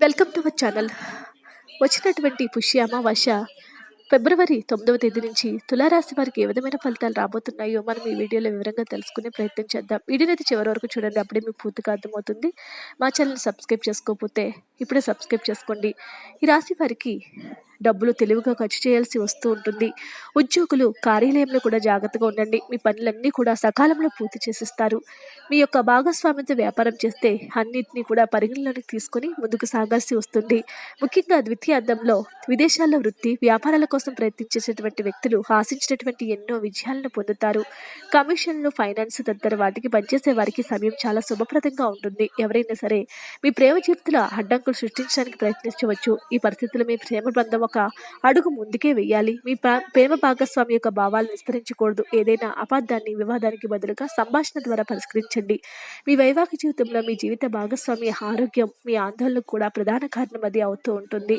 Welcome to our channel. వచ్చినటువంటి పుష్య అమావాస్య ఫిబ్రవరి 9వ తేదీ నుంచి తులారాశి వారికి ఏ విధమైన ఫలితాలు రాబోతున్నాయో మనం ఈ వీడియోలో వివరంగా తెలుసుకునే ప్రయత్నం చేద్దాం. వీడియోనైతే చివరి వరకు చూడండి, అప్పుడే మీకు పూర్తిగా అర్థమవుతుంది. మా ఛానల్ సబ్స్క్రైబ్ చేసుకోకపోతే ఇప్పుడే సబ్స్క్రైబ్ చేసుకోండి. ఈ రాశి వారికి డబ్బులు తెలివిగా ఖర్చు చేయాల్సి వస్తూ ఉంటుంది. ఉద్యోగులు కార్యాలయంలో కూడా జాగ్రత్తగా ఉండండి. మీ పనులన్నీ కూడా సకాలంలో పూర్తి చేసిస్తారు. మీ యొక్క భాగస్వామ్యంతో వ్యాపారం చేస్తే అన్నింటినీ కూడా పరిగణలోకి తీసుకొని ముందుకు సాగాల్సి వస్తుంది. ముఖ్యంగా ద్వితీయార్థంలో విదేశాల్లో వృత్తి వ్యాపారాల కోసం ప్రయత్నించేటటువంటి వ్యక్తులు ఆశించినటువంటి ఎన్నో విజయాలను పొందుతారు. కమిషన్లు, ఫైనాన్స్ తదితర వాటికి పనిచేసే వారికి సమయం చాలా శుభప్రదంగా ఉంటుంది. ఎవరైనా సరే మీ ప్రేమ జీవితంలో అడ్డంకులు సృష్టించడానికి ప్రయత్నించవచ్చు. ఈ పరిస్థితుల్లో మీ ప్రేమ బంధం ఒక అడుగు ముందుకే వేయాలి. మీ ప్రేమ భాగస్వామి యొక్క భావాలను విస్తరించకూడదు. ఏదైనా అపార్థాన్ని, వివాదానికి బదులుగా సంభాషణ ద్వారా పరిష్కరించండి. మీ వైవాహిక జీవితంలో మీ జీవిత భాగస్వామి ఆరోగ్యం మీ ఆందోళనకు కూడా ప్రధాన కారణం అది అవుతూ ఉంటుంది.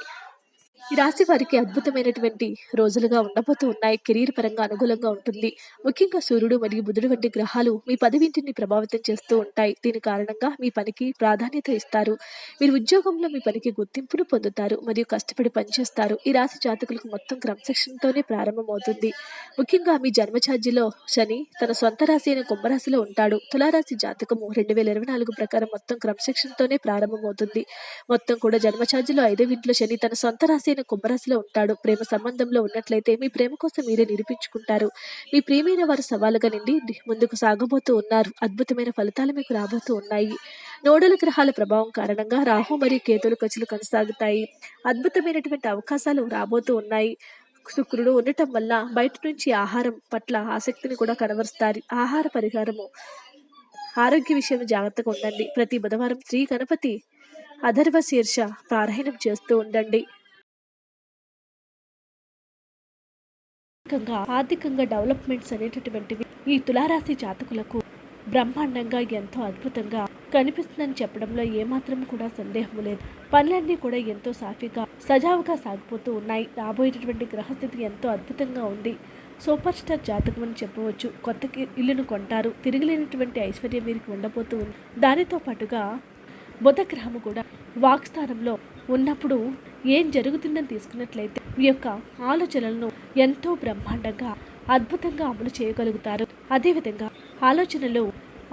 ఈ రాశి వారికి అద్భుతమైనటువంటి రోజులుగా ఉండబోతూ ఉన్నాయి. కెరీర్ పరంగా అనుకూలంగా ఉంటుంది. ముఖ్యంగా సూర్యుడు మరియు బుధుడు వంటి గ్రహాలు మీ పదవింటిని ప్రభావితం చేస్తూ ఉంటాయి. దీని కారణంగా మీ పనికి ప్రాధాన్యత ఇస్తారు. మీరు ఉద్యోగంలో మీ పనికి గుర్తింపును పొందుతారు మరియు కష్టపడి పనిచేస్తారు. ఈ రాశి జాతకులకు మొత్తం క్రమశిక్షణతోనే ప్రారంభమవుతుంది. ముఖ్యంగా మీ జన్మఛార్జీలో శని తన సొంత రాశి అయిన కుంభరాశిలో ఉంటాడు. తులారాశి జాతకము 2024 ప్రకారం మొత్తం క్రమశిక్షణతోనే ప్రారంభమవుతుంది. మొత్తం కూడా జన్మఛార్జీలో 5వ ఇంట్లో శని తన సొంత రాశి అయిన కుంభరాశిలో ఉంటాడు. ప్రేమ సంబంధంలో ఉన్నట్లయితే మీ ప్రేమ కోసం మీరే నిరూపించుకుంటారు. మీ ప్రియమైన వారు సవాలుగా నిండి ముందుకు సాగబోతూ ఉన్నారు. అద్భుతమైన ఫలితాలు మీకు రాబోతూ ఉన్నాయి. నోడల గ్రహాల ప్రభావం కారణంగా రాహు మరియు కేతులు ఖర్చులు కొనసాగుతాయి. అద్భుతమైనటువంటి అవకాశాలు రాబోతూ ఉన్నాయి. శుక్రుడు ఉండటం వల్ల బయట నుంచి ఆహారం పట్ల ఆసక్తిని కూడా కనబరుస్తారు. ఆహార పరిహారము ఆరోగ్య విషయంలో జాగ్రత్తగా ఉండండి. ప్రతి బుధవారం శ్రీ గణపతి అధర్వ శీర్ష పారాయణం చేస్తూ ఉండండి. ఆర్థికంగా డెవలప్మెంట్స్ అనేటటువంటివి ఈ తులారాశి జాతకులకు బ్రహ్మాండంగా ఎంతో అద్భుతంగా కనిపిస్తుందని చెప్పడంలో ఏమాత్రం కూడా సందేహం లేదు. పనులన్నీ కూడా ఎంతో సాఫీగా సజావుగా సాగిపోతూ ఉన్నాయి. రాబోయేటటువంటి గ్రహస్థితి ఎంతో అద్భుతంగా ఉంది. సూపర్ స్టార్ జాతకం అని చెప్పవచ్చు. కొత్త ఇల్లును కొంటారు. తిరిగిలేనటువంటి ఐశ్వర్యం వీరికి ఉండబోతూ ఉంది. దానితో పాటుగా బుధ గ్రహము కూడా వాక్స్థానంలో ఉన్నప్పుడు ఏం జరుగుతుందని తీసుకున్నట్లయితే మీ యొక్క ఆలోచనలను ఎంతో బ్రహ్మాండంగా అద్భుతంగా అమలు చేయగలుగుతారు. అదేవిధంగా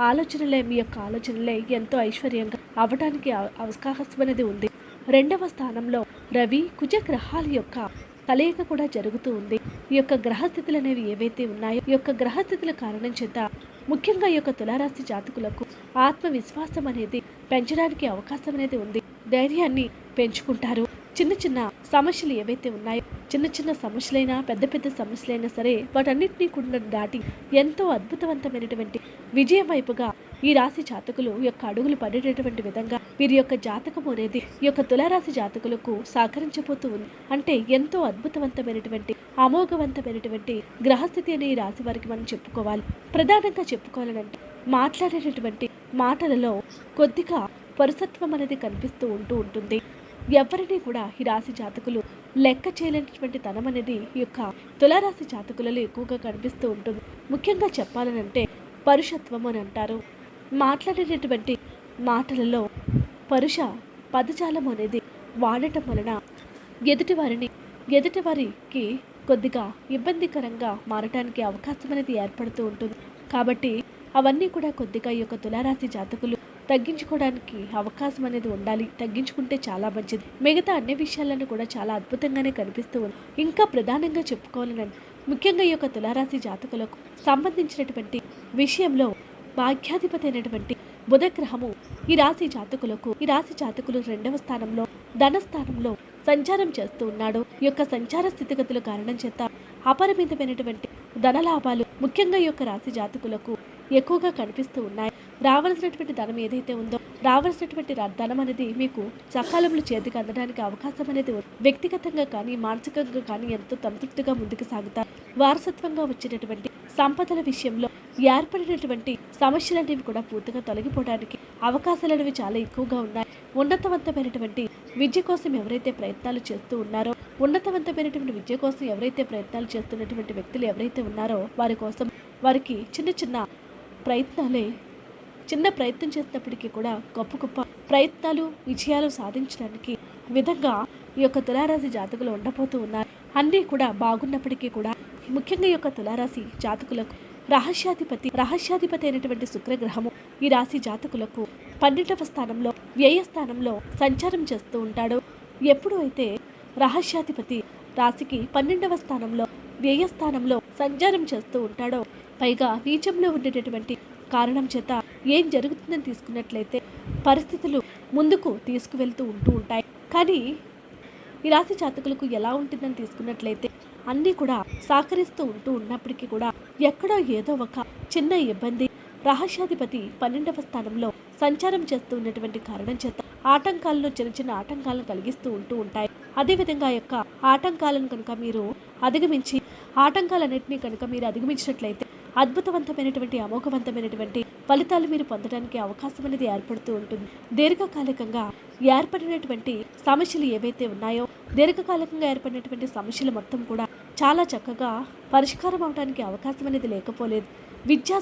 ఆలోచనలే మీ యొక్క ఆలోచనలే ఎంతో ఐశ్వర్యంగా అవడానికి అవకాశం అనేది ఉంది. 2వ స్థానంలో రవి కుజ గ్రహాల యొక్క కలయిక కూడా జరుగుతూ ఉంది. ఈ యొక్క గ్రహస్థితులు అనేవి ఏవైతే ఉన్నాయో ఈ యొక్క గ్రహస్థితుల కారణం చేత ముఖ్యంగా ఈ యొక్క తులారాశి జాతకులకు ఆత్మవిశ్వాసం అనేది పెంచడానికి అవకాశం అనేది ఉంది. ధైర్యాన్ని పెంచుకుంటారు. చిన్న చిన్న సమస్యలు ఏవైతే ఉన్నాయో చిన్న చిన్న సమస్యలైనా పెద్ద పెద్ద సమస్యలైనా సరే వాటన్నిటినీ కూడా దాటి ఎంతో అద్భుతవంతమైనటువంటి విజయం వైపుగా ఈ రాశి జాతకులు యొక్క అడుగులు పడేటటువంటి విధంగా వీరి యొక్క జాతకం అనేది ఈ యొక్క తులారాశి జాతకులకు సహకరించబోతూ ఉంది. అంటే ఎంతో అద్భుతవంతమైనటువంటి అమోఘవంతమైనటువంటి గ్రహస్థితి అనే ఈ రాశి వారికి మనం చెప్పుకోవాలి. ప్రధానంగా చెప్పుకోవాలంటే మాట్లాడేటటువంటి మాటలలో కొద్దిగా పరుసత్వం అనేది కనిపిస్తూ ఉంటుంది. ఎవరిని కూడా ఈ రాశి జాతకులు లెక్క చేయలేనటువంటి తనం అనేది ఈ యొక్క తులారాశి జాతకులలో ఎక్కువగా కనిపిస్తూ ఉంటుంది. ముఖ్యంగా చెప్పాలనంటే పరుషత్వం అని అంటారు. మాట్లాడేటటువంటి మాటలలో పరుష పదజాలం అనేది వాడటం వలన ఎదుటివారికి కొద్దిగా ఇబ్బందికరంగా మారటానికి అవకాశం అనేది ఏర్పడుతూ ఉంటుంది. కాబట్టి అవన్నీ కూడా కొద్దిగా ఈ యొక్క తులారాశి జాతకులు తగ్గించుకోవడానికి అవకాశం అనేది ఉండాలి. తగ్గించుకుంటే చాలా మంచిది. మిగతా అన్ని విషయాలను కూడా చాలా అద్భుతంగానే కనిపిస్తూ ఉంది. ఇంకా ప్రధానంగా చెప్పుకోవాలని ముఖ్యంగా ఈ యొక్క తులారాశి జాతకులకు సంబంధించినటువంటి విషయంలో భాగ్యాధిపతి అయినటువంటి బుధ గ్రహము ఈ రాశి జాతకులు 2వ స్థానంలో ధనస్థానంలో సంచారం చేస్తూ ఉన్నాడు. ఈ యొక్క సంచార స్థితిగతుల కారణం చేత అపరిమితమైనటువంటి ధనలాభాలు ముఖ్యంగా ఈ యొక్క రాశి జాతకులకు ఎక్కువగా కనిపిస్తూ ఉన్నాయి. రావాల్సినటువంటి ధనం ఏదైతే ఉందో రావాల్సినటువంటి ధనం అనేది మీకు సకాలంలో చేతికి అందడానికి అవకాశం అనేది ఉంది. వ్యక్తిగతంగా కానీ మానసికంగా కానీ ఎంతో సంతృప్తిగా ముందుకు సాగుతారు. వారసత్వంగా వచ్చినటువంటి సంపదల విషయంలో ఏర్పడినటువంటి సమస్యలనేవి కూడా పూర్తిగా తొలగిపోవడానికి అవకాశాలు అనేవి చాలా ఎక్కువగా ఉన్నాయి. ఉన్నతవంతమైనటువంటి విద్య కోసం ఎవరైతే ప్రయత్నాలు చేస్తూ ఉన్నారో ఉన్నతవంతమైనటువంటి విద్య కోసం ఎవరైతే ప్రయత్నాలు చేస్తున్నటువంటి వ్యక్తులు ఎవరైతే ఉన్నారో వారికి చిన్న చిన్న ప్రయత్నాలే చిన్న ప్రయత్నం చేసినప్పటికీ కూడా గొప్ప గొప్ప ప్రయత్నాలు విజయాలు సాధించడానికి విధంగా ఈ యొక్క తులారాశి జాతకులు ఉండబోతూ ఉన్నారు. అన్నీ కూడా బాగున్నప్పటికీ కూడా ముఖ్యంగా ఈ యొక్క తులారాశి జాతకులకు రహస్యాధిపతి అయినటువంటి శుక్రగ్రహము ఈ రాశి జాతకులకు 12వ స్థానంలో వ్యయ స్థానంలో సంచారం చేస్తూ ఉంటాడు. ఎప్పుడు అయితే రహస్యాధిపతి రాశికి 12వ స్థానంలో వ్యయ స్థానంలో సంచారం చేస్తూ ఉంటాడో, పైగా నీచంలో ఉండేటటువంటి కారణం చేత ఏం జరుగుతుందని తీసుకున్నట్లయితే పరిస్థితులు ముందుకు తీసుకువెళ్తూ ఉంటాయి. కానీ ఈ రాశి జాతకులకు ఎలా ఉంటుందని తీసుకున్నట్లయితే అన్నీ కూడా సహకరిస్తూ ఉన్నప్పటికీ కూడా ఎక్కడో ఏదో ఒక చిన్న ఇబ్బంది రహస్యాధిపతి 12వ స్థానంలో సంచారం చేస్తూ ఉన్నటువంటి కారణం చేత ఆటంకాలను చిన్న ఆటంకాలను కలిగిస్తూ ఉంటాయి. అదేవిధంగా యొక్క ఆటంకాలను కనుక మీరు ఆటంకాలన్నింటినీ కనుక మీరు అధిగమించినట్లయితే అద్భుతవంతమైనటువంటి అమోఘవంతమైనటువంటి ఫలితాలు మీరు పొందడానికి అవకాశం అనేది ఏర్పడుతూ ఉంటుంది. దీర్ఘకాలికంగా ఏర్పడినటువంటి సమస్యలు ఏవైతే ఉన్నాయో దీర్ఘకాలికంగా ఏర్పడినటువంటి సమస్యలు మొత్తం కూడా చాలా చక్కగా పరిష్కారం అవడానికి అవకాశం అనేది లేకపోలేదు. విద్యా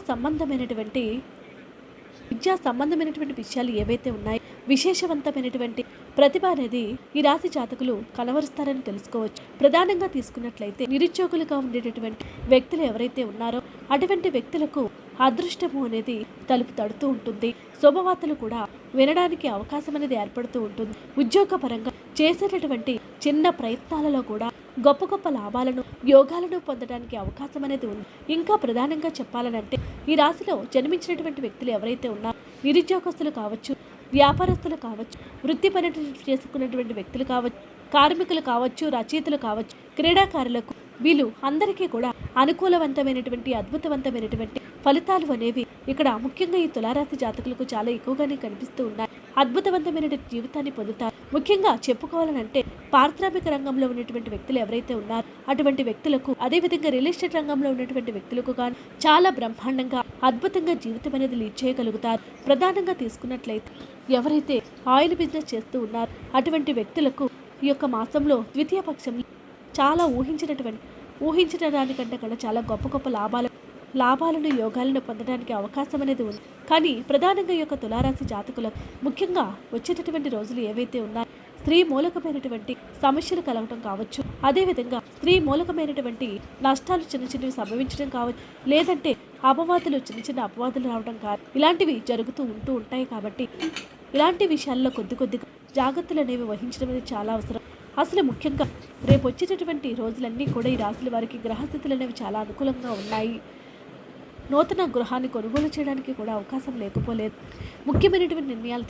సంబంధమైనటువంటి విషయాలు ఏవైతే ఉన్నాయో విశేషవంతమైనటువంటి ప్రతిభ అనేది ఈ రాశి జాతకులు కనబరుస్తారని తెలుసుకోవచ్చు. ప్రధానంగా తీసుకున్నట్లయితే నిరుద్యోగులుగా ఉండేటటువంటి వ్యక్తులు ఎవరైతే ఉన్నారో అటువంటి వ్యక్తులకు అదృష్టము అనేది తలుపు తడుతూ ఉంటుంది. శుభవార్తలు కూడా వినడానికి అవకాశం అనేది ఏర్పడుతూ ఉంటుంది. ఉద్యోగపరంగా చేసేటటువంటి చిన్న ప్రయత్నాలలో కూడా గొప్ప గొప్ప లాభాలను యోగాలను పొందడానికి అవకాశం అనేది ఉంది. ఇంకా ప్రధానంగా చెప్పాలనంటే ఈ రాశిలో జన్మించినటువంటి వ్యక్తులు ఎవరైతే ఉన్నారో నిరుద్యోగస్తులు కావచ్చు, వ్యాపారస్తులు కావచ్చు, వృత్తి పని చేసుకున్నటువంటి వ్యక్తులు కావచ్చు, కార్మికులు కావచ్చు, రచయితలు కావచ్చు, క్రీడాకారులకు వీళ్ళు అందరికీ కూడా అనుకూలవంతమైనటువంటి అద్భుతవంతమైనటువంటి ఫలితాలు అనేవి ఇక్కడ ముఖ్యంగా ఈ తులారాశి జాతకులకు చాలా ఎక్కువగానే కనిపిస్తూ ఉన్నాయి. అద్భుతవంతమైన జీవితాన్ని పొందుతారు. ముఖ్యంగా చెప్పుకోవాలనంటే పారిశ్రామిక రంగంలో ఉన్నటువంటి వ్యక్తులు ఎవరైతే ఉన్నారో అటువంటి వ్యక్తులకు, అదేవిధంగా రియల్ ఎస్టేట్ రంగంలో ఉన్నటువంటి వ్యక్తులకు కానీ చాలా బ్రహ్మాండంగా అద్భుతంగా జీవితం అనేది లీడ్ చేయగలుగుతారు. ప్రధానంగా తీసుకున్నట్లయితే ఎవరైతే ఆయిల్ బిజినెస్ చేస్తూ ఉన్నారో అటువంటి వ్యక్తులకు ఈ యొక్క మాసంలో ద్వితీయ పక్షంలో చాలా ఊహించిన దానికంటే కూడా చాలా గొప్ప గొప్ప లాభాలను యోగాలను పొందడానికి అవకాశం అనేది ఉంది. కానీ ప్రధానంగా ఈ యొక్క తులారాశి జాతకులకు ముఖ్యంగా వచ్చేటటువంటి రోజులు ఏవైతే ఉన్నాయో స్త్రీ మూలకమైనటువంటి సమస్యలు కలగటం కావచ్చు, అదేవిధంగా స్త్రీ మూలకమైనటువంటి నష్టాలు చిన్నవి సంభవించడం కావచ్చు, లేదంటే చిన్న అపవాదులు రావడం కాదు, ఇలాంటివి జరుగుతూ ఉంటాయి. కాబట్టి ఇలాంటి విషయాల్లో కొద్దిగా జాగ్రత్తలు అనేవి వహించడం అనేది చాలా అవసరం. అసలు ముఖ్యంగా రేపు వచ్చేటటువంటి రోజులన్నీ కూడా ఈ రాశుల వారికి గ్రహస్థితులు అనేవి చాలా అనుకూలంగా ఉన్నాయి. నూతన గృహాన్ని కొనుగోలు చేయడానికి కూడా అవకాశం లేకపోలేదు. ముఖ్యమైనటువంటి నిర్ణయాలు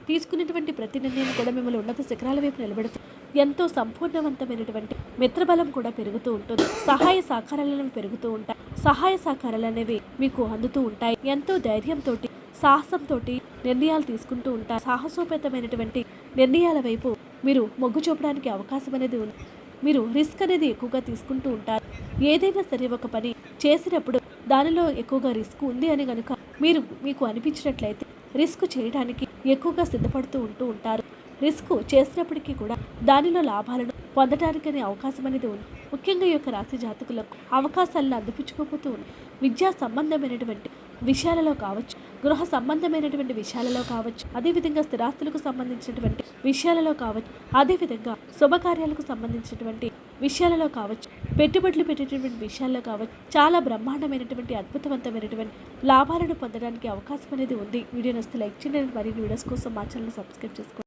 తీసుకునేటువంటి ప్రతి నిర్ణయం కూడా మిమ్మల్ని ఉన్నత శిఖరాల వైపు నిలబెడుతుంది. ఎంతో సంపూర్ణవంతమైనటువంటి మిత్రబలం కూడా పెరుగుతూ ఉంటుంది. సహాయ సహకారాలు పెరుగుతూ ఉంటాయి. సహాయ సహకారాలు అనేవి మీకు అందుతూ ఉంటాయి. ఎంతో ధైర్యంతో సాహసంతో నిర్ణయాలు తీసుకుంటూ ఉంటారు. సాహసోపేతమైనటువంటి నిర్ణయాల వైపు మీరు మొగ్గు చూపడానికి అవకాశం అనేది ఉంది. మీరు రిస్క్ అనేది ఎక్కువగా తీసుకుంటూ ఉంటారు. ఏదైనా సరే ఒక పని చేసినప్పుడు దానిలో ఎక్కువగా రిస్క్ ఉంది అని కనుక మీకు అనిపించినట్లయితే రిస్క్ చేయడానికి ఎక్కువగా సిద్ధపడుతూ ఉంటారు. రిస్క్ చేసినప్పటికీ కూడా దానిలో లాభాలను పొందడానికి అవకాశం అనేది ఉంది. ముఖ్యంగా ఈ యొక్క రాశి జాతకులకు అవకాశాలను అందిపుచ్చుకోబోతూ ఉంది. విద్యా సంబంధమైనటువంటి విషయాలలో కావచ్చు, గృహ సంబంధమైనటువంటి విషయాలలో కావచ్చు, అదేవిధంగా స్థిరాస్తులకు సంబంధించినటువంటి విషయాలలో కావచ్చు, అదేవిధంగా శుభకార్యాలకు సంబంధించినటువంటి విషయాలలో కావచ్చు, పెట్టుబడులు పెట్టేటటువంటి విషయాల్లో కావచ్చు, చాలా బ్రహ్మాండమైనటువంటి అద్భుతవంతమైనటువంటి లాభాలను పొందడానికి అవకాశం అనేది ఉంది. వీడియో నచ్చితే లైక్ చేయండి. మరిన్ని వీడియోస్ కోసం మా ఛానల్ సబ్స్క్రైబ్ చేసుకోండి.